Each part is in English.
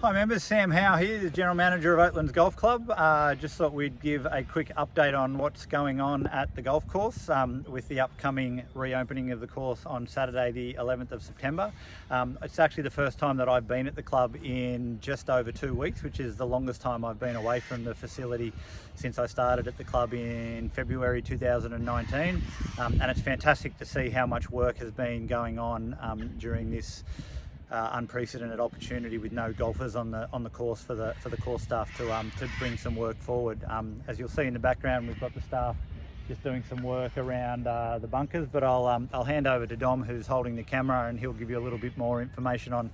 Hi members, Sam Howe here, the General Manager of Oatlands Golf Club. Just thought we'd give a quick update on what's going on at the golf course with the upcoming reopening of the course on Saturday the 11th of September. It's actually the first time that I've been at the club in just over 2 weeks, which is the longest time I've been away from the facility since I started at the club in February 2019. And it's fantastic to see how much work has been going on during this unprecedented opportunity with no golfers on the course for the course staff to bring some work forward. As you'll see in the background, we've got the staff just doing some work around the bunkers, but I'll hand over to Dom, who's holding the camera, and he'll give you a little bit more information on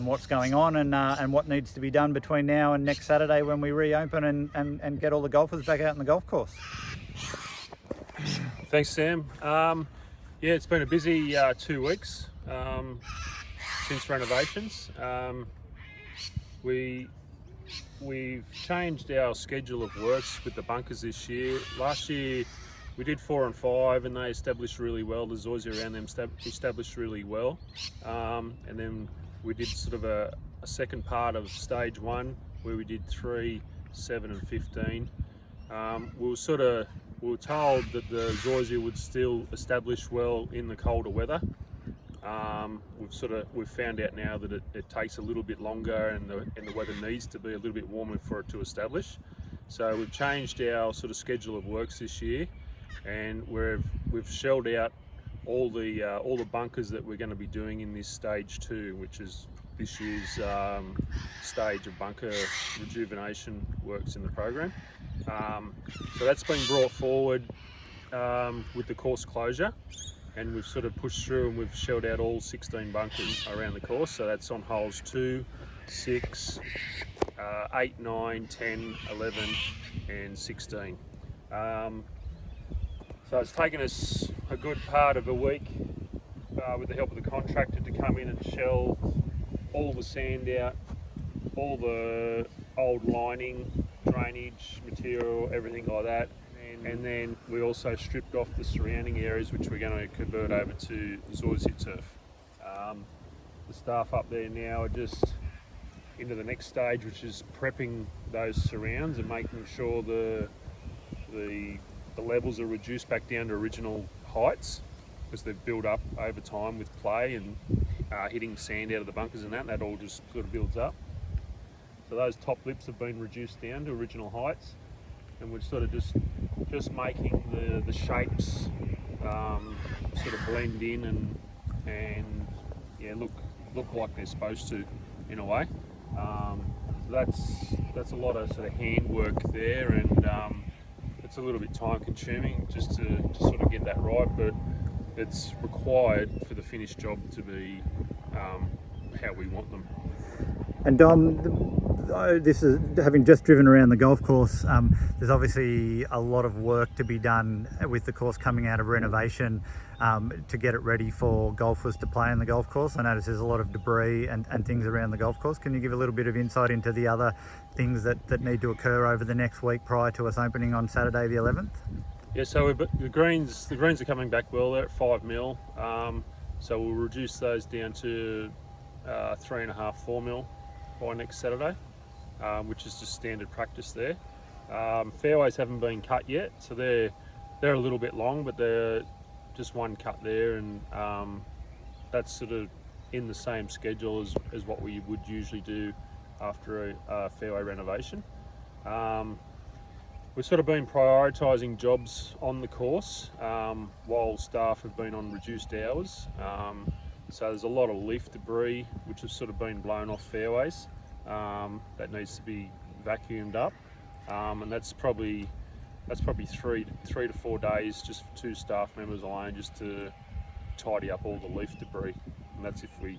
what's going on and what needs to be done between now and next Saturday when we reopen and get all the golfers back out on the golf course. Thanks, Sam. Yeah, it's been a busy 2 weeks since renovations. We've changed our schedule of works with the bunkers this year. Last year we did 4 and 5 and they established really well. The zoysia around them established really well. And then we did sort of a second part of stage 1 where we did 3, 7 and 15. We were told that the zoysia would still establish well in the colder weather. We've found out now that it takes a little bit longer and the weather needs to be a little bit warmer for it to establish. So we've changed our sort of schedule of works this year, and we've shelled out all the bunkers that we're going to be doing in this stage 2, which is this year's stage of bunker rejuvenation works in the program. So that's been brought forward with the course closure. And we've sort of pushed through and we've shelled out all 16 bunkers around the course. So that's on holes 2, 6, 8, 9, 10, 11 and 16. So it's taken us a good part of a week with the help of the contractor to come in and shell all the sand out, all the old lining, drainage material, everything like that. And then we also stripped off the surrounding areas, which we're going to convert over to zoysia turf. The staff up there now are just into the next stage, which is prepping those surrounds and making sure the levels are reduced back down to original heights, because they've built up over time with play and hitting sand out of the bunkers and that all just sort of builds up. So those top lips have been reduced down to original heights, and we're sort of just making the shapes sort of blend in and yeah, look like they're supposed to in a way. So that's a lot of sort of handwork there, and it's a little bit time consuming just to sort of get that right, but it's required for the finished job to be how we want them. And Dom, this is having just driven around the golf course. There's obviously a lot of work to be done with the course coming out of renovation to get it ready for golfers to play on the golf course. I notice there's a lot of debris and things around the golf course. Can you give a little bit of insight into the other things that need to occur over the next week prior to us opening on Saturday the 11th? Yeah, so the greens are coming back well. They're at 5 mil, so we'll reduce those down to 3.5, 4 mil by next Saturday, which is just standard practice there. Fairways haven't been cut yet, so they're a little bit long, but they're just one cut there, and that's sort of in the same schedule as what we would usually do after a fairway renovation. We've sort of been prioritising jobs on the course while staff have been on reduced hours. So there's a lot of leaf debris which has sort of been blown off fairways that needs to be vacuumed up, and that's probably 3 to 4 days just for 2 staff members alone, just to tidy up all the leaf debris. And that's if we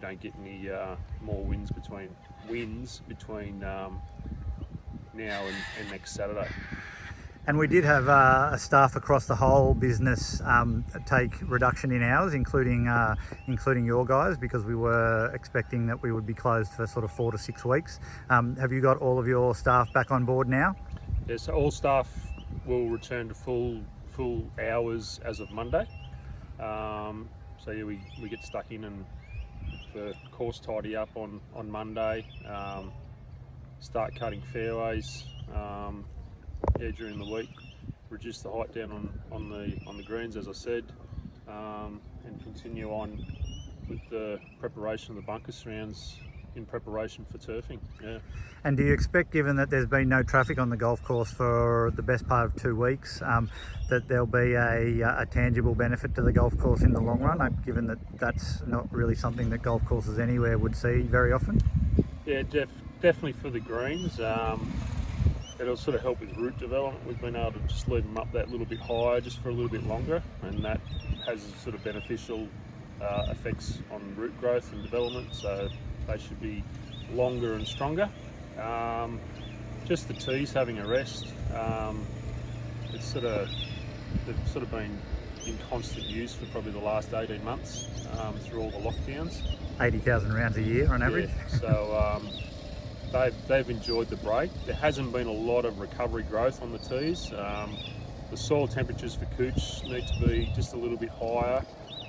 don't get any more wins between now and next Saturday. And we did have a staff across the whole business take reduction in hours, including your guys, because we were expecting that we would be closed for sort of 4 to 6 weeks. Have you got all of your staff back on board now? Yeah, so all staff will return to full hours as of Monday. So yeah, we get stuck in and the course tidy up on Monday. Start cutting fairways during the week. Reduce the height down on the greens, as I said, and continue on with the preparation of the bunker surrounds in preparation for turfing. Yeah. And do you expect, given that there's been no traffic on the golf course for the best part of 2 weeks, that there'll be a tangible benefit to the golf course in the long run, given that that's not really something that golf courses anywhere would see very often? Yeah, definitely for the greens. It'll sort of help with root development. We've been able to just leave them up that little bit higher just for a little bit longer, and that has sort of beneficial effects on root growth and development, so they should be longer and stronger. Just the tees having a rest. They've sort of been in constant use for probably the last 18 months through all the lockdowns. 80,000 rounds a year on average. Yeah, so they've enjoyed the break. There hasn't been a lot of recovery growth on the tees. The soil temperatures for Cooch need to be just a little bit higher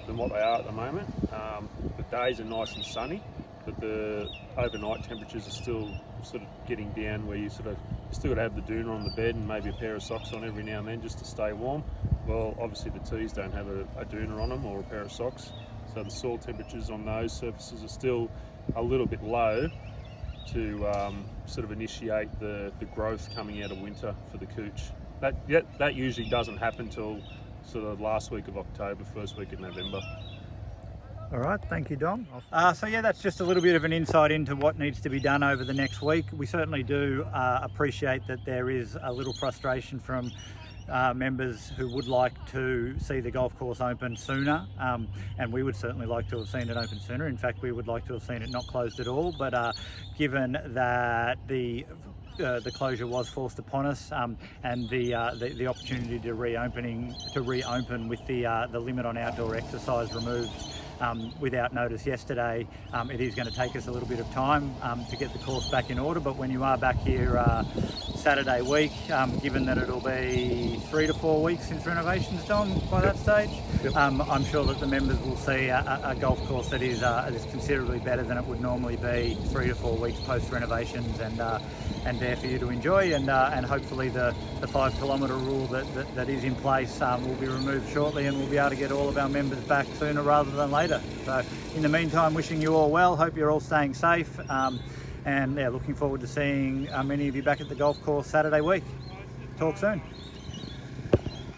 than what they are at the moment. The days are nice and sunny, but the overnight temperatures are still sort of getting down where you still got to have the doona on the bed and maybe a pair of socks on every now and then just to stay warm. Well, obviously the tees don't have a doona on them or a pair of socks, so the soil temperatures on those surfaces are still a little bit low to sort of initiate the growth coming out of winter for the Cooch. That usually doesn't happen till sort of last week of October, first week of November. All right, thank you, Dom. So yeah, that's just a little bit of an insight into what needs to be done over the next week. We certainly do appreciate that there is a little frustration from members who would like to see the golf course open sooner, and we would certainly like to have seen it open sooner. In fact, we would like to have seen it not closed at all, but given that the closure was forced upon us, and the opportunity to reopen with the limit on outdoor exercise removed without notice yesterday, it is going to take us a little bit of time to get the course back in order. But when you are back here Saturday week, given that it'll be 3 to 4 weeks since renovations, Dom, by that stage, I'm sure that the members will see a golf course that is considerably better than it would normally be 3 to 4 weeks post renovations, and there for you to enjoy, and hopefully the 5 kilometre rule that is in place will be removed shortly, and we'll be able to get all of our members back sooner rather than later. So in the meantime, wishing you all well, hope you're all staying safe, and yeah, looking forward to seeing many of you back at the golf course Saturday week. Talk soon.